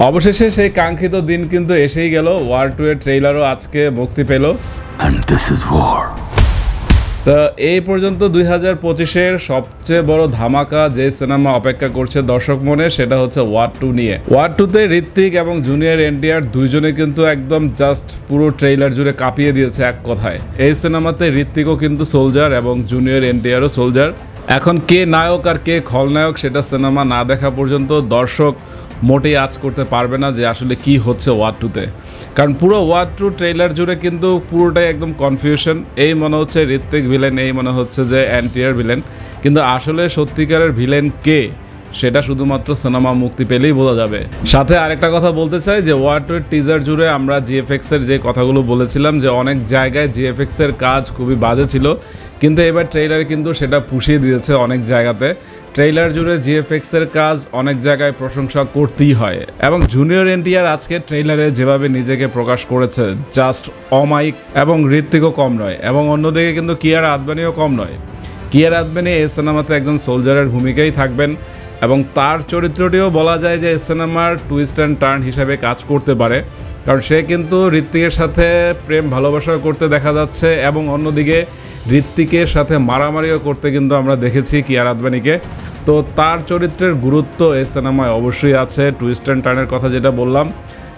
অবশেষে সেই কাঙ্ক্ষিত দিন কিন্তু এসেই গেল। ওয়ার 2 এর ট্রেইলারও আজকে মুক্তি পেল। তো এই পর্যন্ত 2025-এর সবচেয়ে বড় ধামাকা যে সিনেমা অপেক্ষা করছে দর্শক মনে, সেটা হচ্ছে ওয়ার 2 নিয়ে। ওয়ার 2-তে ঋত্বিক এবং জুনিয়র এনটিআর দুইজনে কিন্তু একদম জাস্ট পুরো ট্রেইলার জুড়ে কাঁপিয়ে দিয়েছে এক কথায়। এই সিনেমাতে ঋত্বিকও কিন্তু সোলজার এবং জুনিয়র এনটিআরও সোলজার। এখন কে নায়ক আর কে খলনায়ক সেটা সিনেমা না দেখা পর্যন্ত দর্শক মোটেই আজ করতে পারবে না যে আসলে কি হচ্ছে ওয়ার 2-তে। কারণ পুরো ওয়ার 2 ট্রেইলার জুড়ে কিন্তু পুরোটাই একদম কনফিউশন। এই মনে হচ্ছে ঋত্বিক ভিলেন, এই মনে হচ্ছে যে এনটিআর ভিলেন, কিন্তু আসলে সত্যিকারের ভিলেন কে সেটা শুধুমাত্র সিনেমা মুক্তি পেলেই বোঝা যাবে। সাথে আরেকটা কথা বলতে চাই যে ওয়ার 2 এর টিজার জুড়ে আমরা জিএফএক্স এর যে কথাগুলো বলেছিলাম যে অনেক জায়গায় জিএফএক্স এর কাজ খুবই বাজে ছিল, কিন্তু এবার ট্রেইলারে কিন্তু সেটা পুষিয়ে দিয়েছে অনেক জায়গাতে। ট্রেইলার জুড়ে জিএফএক্স এর কাজ অনেক জায়গায় প্রশংসা করতেই হয়। এবং জুনিয়র এনটিআর আজকে ট্রেইলারে যেভাবে নিজেকে প্রকাশ করেছে জাস্ট অমাইক, এবং ঋত্বিকও কম নয়, এবং অন্যদিকে কিন্তু কিয়ারা আদবানিও কম নয়। কিয়ারা আদবানি এই সিনেমাতে একজন সোলজারের ভূমিকাই থাকবেন, এবং তার চরিত্রটিও বলা যায় যে সিনেমার টুইস্ট অ্যান্ড টার্ন হিসাবে কাজ করতে পারে। কারণ সে কিন্তু ঋত্বিকের সাথে প্রেম ভালোবাসা করতে দেখা যাচ্ছে, এবং অন্যদিকে ঋত্বিকের সাথে মারামারিও করতে কিন্তু আমরা দেখেছি কিয়ারা আদবানিকে। তো তার চরিত্রের গুরুত্ব এই সিনেমায় অবশ্যই আছে। টুইস্ট অ্যান্ড টার্নের কথা যেটা বললাম,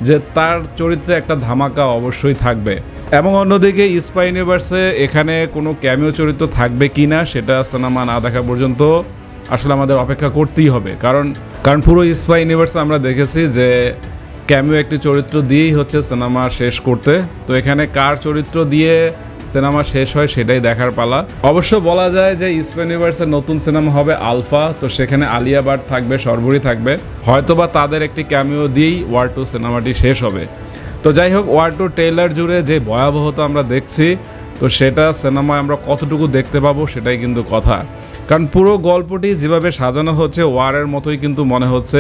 যে তার চরিত্রে একটা ধামাকা অবশ্যই থাকবে। এবং অন্যদিকে স্পাই ইউনিভার্সে এখানে কোনো ক্যামিও চরিত্র থাকবে কি না সেটা সিনেমা না দেখা পর্যন্ত আসলে আমাদের অপেক্ষা করতেই হবে। কারণ পুরো স্পাই ইউনিভার্সে আমরা দেখেছি যে ক্যামিও একটি চরিত্র দিয়েই হচ্ছে সিনেমা শেষ করতে। তো এখানে কার চরিত্র দিয়ে সিনেমা শেষ হয় সেটাই দেখার পালা। অবশ্য বলা যায় যে স্পাই ইউনিভার্সের নতুন সিনেমা হবে আলফা, তো সেখানে আলিয়া ভাট থাকবে, শর্বরী থাকবে, হয়তোবা তাদের একটি ক্যামিও দিয়েই ওয়ার 2 সিনেমাটি শেষ হবে। তো যাই হোক, ওয়ার 2 ট্রেইলার জুড়ে যে ভয়াবহতা আমরা দেখছি, তো সেটা সিনেমায় আমরা কতটুকু দেখতে পাবো সেটাই কিন্তু কথা। কারণ পুরো গল্পটি যেভাবে সাজানো হচ্ছে ওয়ারের মতোই কিন্তু মনে হচ্ছে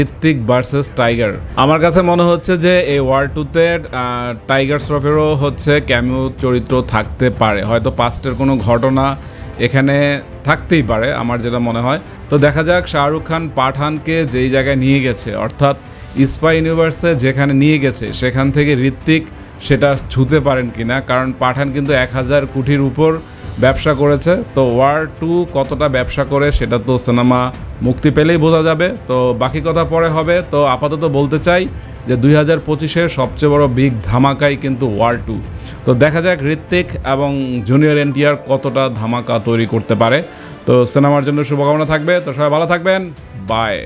ঋত্বিক ভার্সেস টাইগার। আমার কাছে মনে হচ্ছে যে এই ওয়ার 2-তে টাইগার শ্রফেরও হচ্ছে ক্যামিও চরিত্র থাকতে পারে, হয়তো পাস্টের কোনো ঘটনা এখানে থাকতেই পারে আমার যেটা মনে হয়। তো দেখা যাক শাহরুখ খান পাঠানকে যেই জায়গায় নিয়ে গেছে, অর্থাৎ স্পাই ইউনিভার্সে যেখানে নিয়ে গেছে সেখান থেকে ঋত্বিক সেটা ছুঁতে পারেন কিনা। কারণ পাঠান কিন্তু 1000 কোটির উপর ব্যবসা করেছে। তো ওয়ার 2 কতটা ব্যবসা করে সেটা তো সিনেমা মুক্তি পেলেই বোঝা যাবে। তো বাকি কথা পরে হবে। তো আপাতত বলতে চাই যে 2025-এর সবচেয়ে বড় বিগ ধামাকাই কিন্তু ওয়ার 2। তো দেখা যাক ঋত্বিক এবং জুনিয়র এনটিআর কতটা ধামাকা তৈরি করতে পারে। তো সিনেমার জন্য শুভকামনা থাকবে। তো সবাই ভালো থাকবেন, বাই।